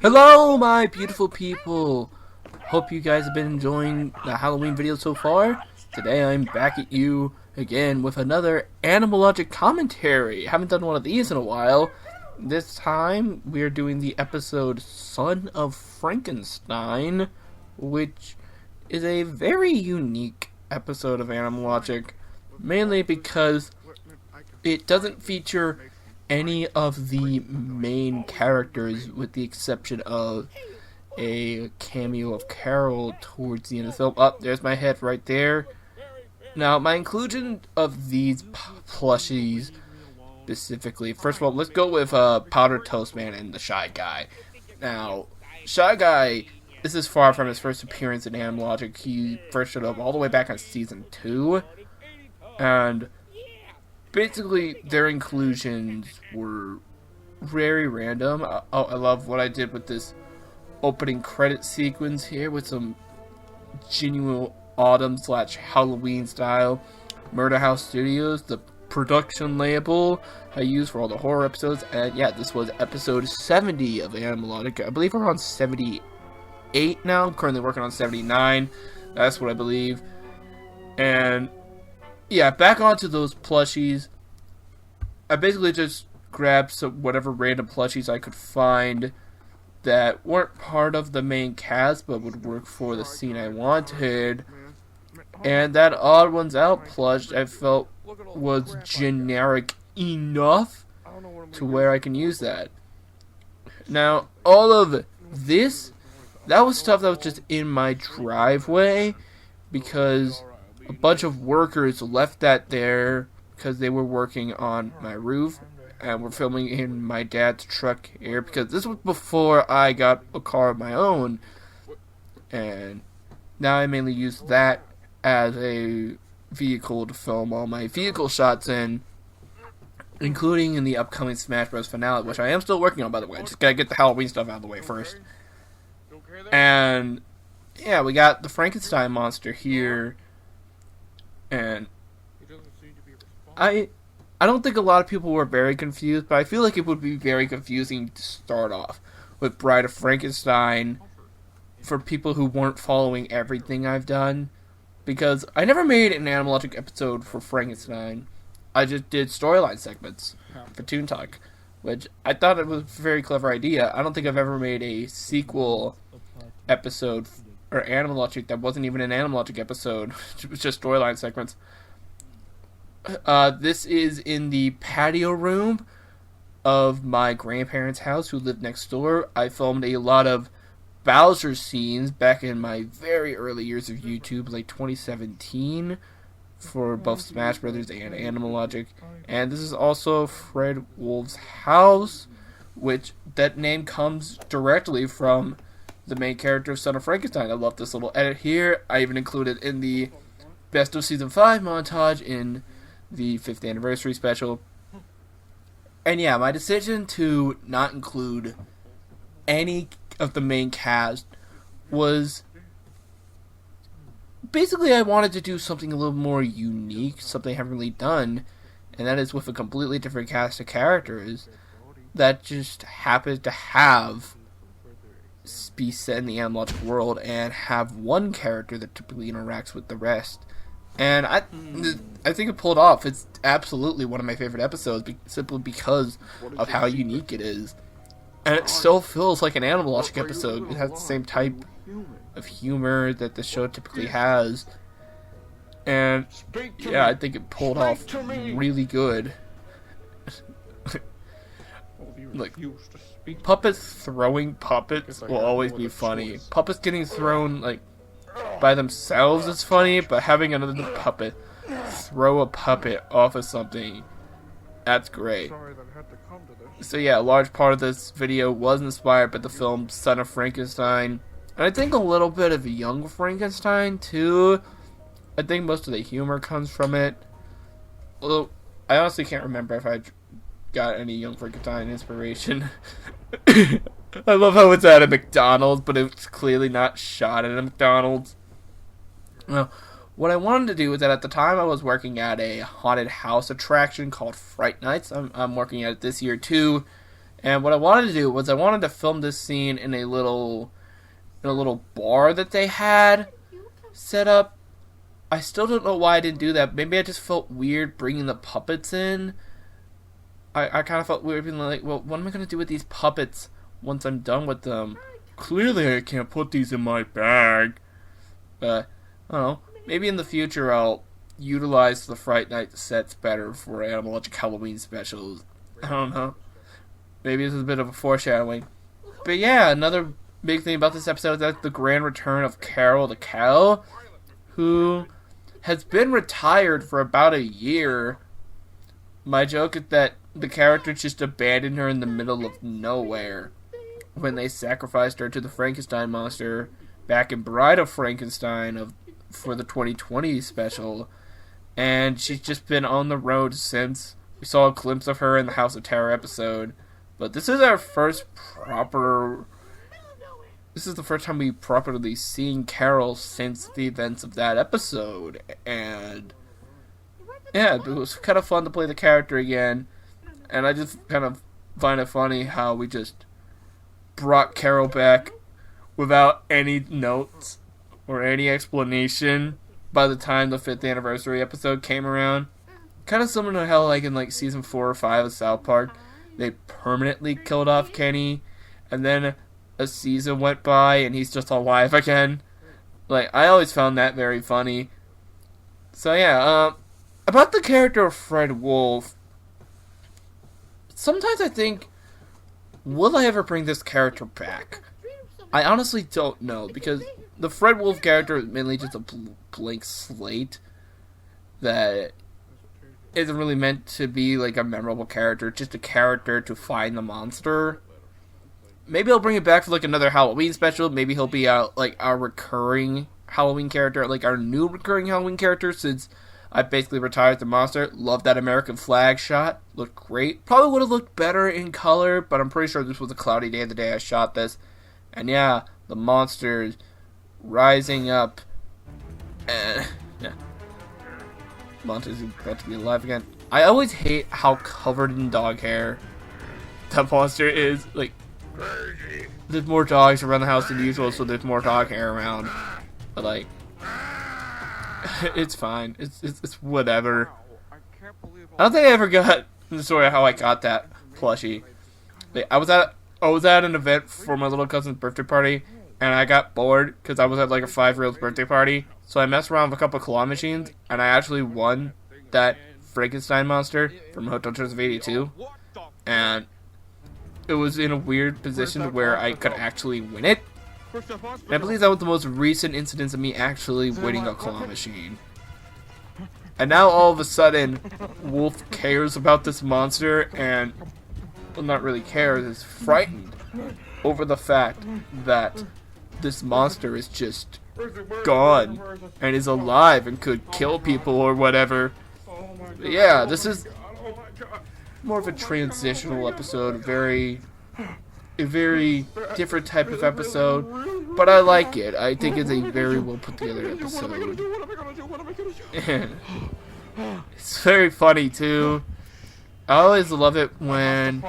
Hello, my beautiful people. Hope you guys have been enjoying the Halloween video so far. Today I'm back at you again with another Animal Logic commentary. Haven't done one of these in a while. This time we're doing the episode Son of Frankenstein, which is a very unique episode of Animal Logic, mainly because it doesn't feature any of the main characters with the exception of a cameo of Carol towards the end of the film. Oh, there's my head right there. Now, my inclusion of these plushies specifically, first of all, let's go with Powder Toast Man and the Shy Guy. Now, Shy Guy, this is far from his first appearance in Animal Logic. He first showed up all the way back on season 2, and basically, their inclusions were very random. I love what I did with this opening credit sequence here with some genuine autumn/Halloween style. Murder House Studios, the production label I use for all the horror episodes. And yeah, this was episode 70 of Animal Logic. I believe we're on 78 now. I'm currently working on 79. That's what I believe. And yeah, back onto those plushies. I basically just grabbed whatever random plushies I could find that weren't part of the main cast but would work for the scene I wanted. And that Odd Ones Out plush I felt was generic enough to where I can use that. Now, all of this, that was stuff that was just in my driveway because a bunch of workers left that there because they were working on my roof and were filming in my dad's truck here because this was before I got a car of my own, and now I mainly use that as a vehicle to film all my vehicle shots in, including in the upcoming Smash Bros. Finale, which I am still working on, by the way. Just gotta get the Halloween stuff out of the way first. And yeah, we got the Frankenstein monster here. And I don't think a lot of people were very confused, but I feel like it would be very confusing to start off with Bride of Frankenstein for people who weren't following everything I've done. Because I never made an Animal Logic episode for Frankenstein. I just did storyline segments for Toon Talk, which I thought it was a very clever idea. I don't think I've ever made a sequel episode or Animal Logic that wasn't even an Animal Logic episode. It was just storyline segments. This is in the patio room of my grandparents' house who lived next door. I filmed a lot of Bowser scenes back in my very early years of YouTube, like 2017, for both Smash Brothers and Animal Logic. And this is also Fred Wolf's house, which that name comes directly from the main character of Son of Frankenstein. I love this little edit here. I even included in the Best of Season 5 montage in the 5th anniversary special. And yeah, my decision to not include any of the main cast was basically I wanted to do something a little more unique, something I haven't really done, and that is with a completely different cast of characters that just happens to be set in the Animal Logic world and have one character that typically interacts with the rest. And I think it pulled off. It's absolutely one of my favorite episodes simply because of how unique it is. And it still feels like an Animal Logic episode. It has the same type of humor that the show typically has. And yeah, I think it pulled off really good. Like, puppets throwing puppets will always be funny. Puppets getting thrown, like, by themselves is funny, but having another puppet throw a puppet off of something, that's great. So yeah, a large part of this video was inspired by the film Son of Frankenstein. And I think a little bit of Young Frankenstein too. I think most of the humor comes from it. Although, I honestly can't remember if I got any Young Frankenstein inspiration. I love how it's at a McDonald's, but it's clearly not shot at a McDonald's. Well, what I wanted to do is that at the time I was working at a haunted house attraction called Fright Nights. I'm working at it this year too, And what I wanted to do was I wanted to film this scene in a little bar that they had set up. I still don't know why I didn't do that. Maybe I just felt weird bringing the puppets in. I kind of felt weird being like, well, what am I going to do with these puppets once I'm done with them? Clearly I can't put these in my bag. But, I don't know. Maybe in the future I'll utilize the Fright Night sets better for Animalogic Halloween specials. I don't know. Maybe this is a bit of a foreshadowing. But yeah, another big thing about this episode is that the grand return of Carol the cow, who has been retired for about a year. My joke is that the character just abandoned her in the middle of nowhere when they sacrificed her to the Frankenstein monster back in Bride of Frankenstein for the 2020 special. And she's just been on the road since. We saw a glimpse of her in the House of Terror episode. But this is our first This is the first time we've properly seen Carol since the events of that episode. And yeah, it was kind of fun to play the character again. And I just kind of find it funny how we just brought Carol back without any notes or any explanation by the time the 5th anniversary episode came around. Kind of similar to how, like, in like season 4 or 5 of South Park, they permanently killed off Kenny, and then a season went by and he's just alive again. Like, I always found that very funny. So yeah, about the character of Fred Wolf, sometimes I think, will I ever bring this character back? I honestly don't know, because the Fred Wolf character is mainly just a blank slate that isn't really meant to be like a memorable character, just a character to find the monster. Maybe I'll bring it back for like another Halloween special. Maybe he'll be like our recurring Halloween character, like our new recurring Halloween character, since I basically retired the monster. Love that American flag shot. Looked great. Probably would have looked better in color, but I'm pretty sure this was a cloudy day the day I shot this. And yeah, the monster's rising up. And yeah. Monster's about to be alive again. I always hate how covered in dog hair that monster is. Like, there's more dogs around the house than usual, so there's more dog hair around. But like, it's fine. It's whatever. I don't think I ever got the story of how I got that plushie. Like, I was at an event for my little cousin's birthday party, and I got bored because I was at like a 5-year-old's birthday party. So I messed around with a couple of claw machines, and I actually won that Frankenstein monster from Hotel Transylvania 82. And it was in a weird position where I could actually win it. And I believe that was the most recent instance of me actually winning a claw machine. And now all of a sudden, Wolf cares about this monster and, well, not really cares, is frightened over the fact that this monster is just gone and is alive and could kill people or whatever. But yeah, this is more of a transitional episode, a very different type of episode, but I like it. I think it's a very well put together episode. And it's very funny too. I always love it when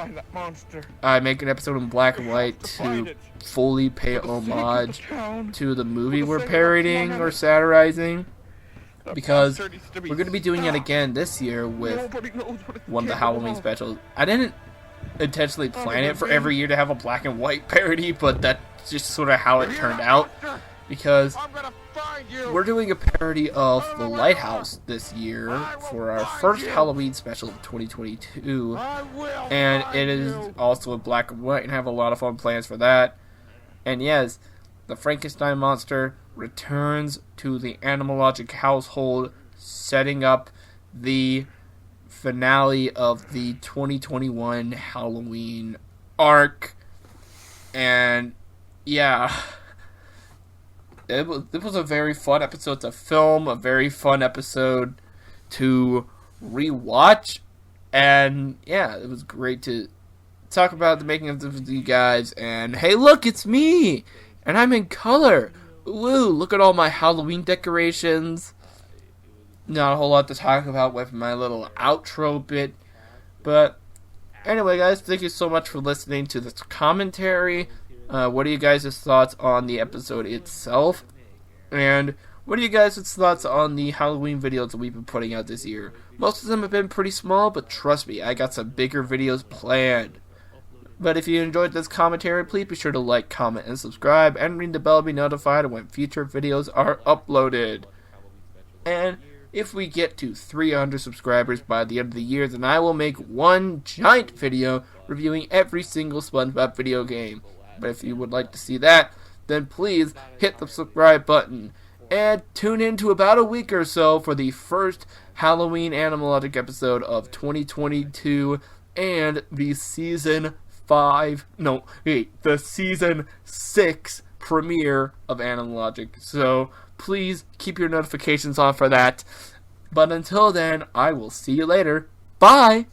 I make an episode in black and white to fully pay homage to the movie we're parodying or satirizing, because we're going to be doing it again this year with one of the Halloween specials. I didn't intentionally plan it for every year to have a black and white parody, but that's just sort of how it turned out, because we're doing a parody of The Lighthouse this year for our first Halloween special of 2022, and it is also in black and white, and have a lot of fun plans for that. And yes, the Frankenstein monster returns to the Animalogic household, setting up the finale of the 2021 Halloween arc. And yeah, it was a very fun episode to film, a very fun episode to rewatch, and yeah, it was great to talk about the making of this with you guys. And hey, look, it's me, and I'm in color. Woo! Look at all my Halloween decorations. Not a whole lot to talk about with my little outro bit, but Anyway, guys, thank you so much for listening to this commentary. What are you guys' thoughts on the episode itself? And what are you guys' thoughts on the Halloween videos that we've been putting out this year? Most of them have been pretty small, but trust me, I got some bigger videos planned. But if you enjoyed this commentary, please be sure to like, comment, and subscribe, and ring the bell to be notified when future videos are uploaded. And if we get to 300 subscribers by the end of the year, then I will make one giant video reviewing every single SpongeBob video game. But if you would like to see that, then please hit the subscribe button. And tune in to about a week or so for the first Halloween Animalogic episode of 2022 and the Season 6 premiere of Animalogic. So please keep your notifications on for that. But until then, I will see you later. Bye!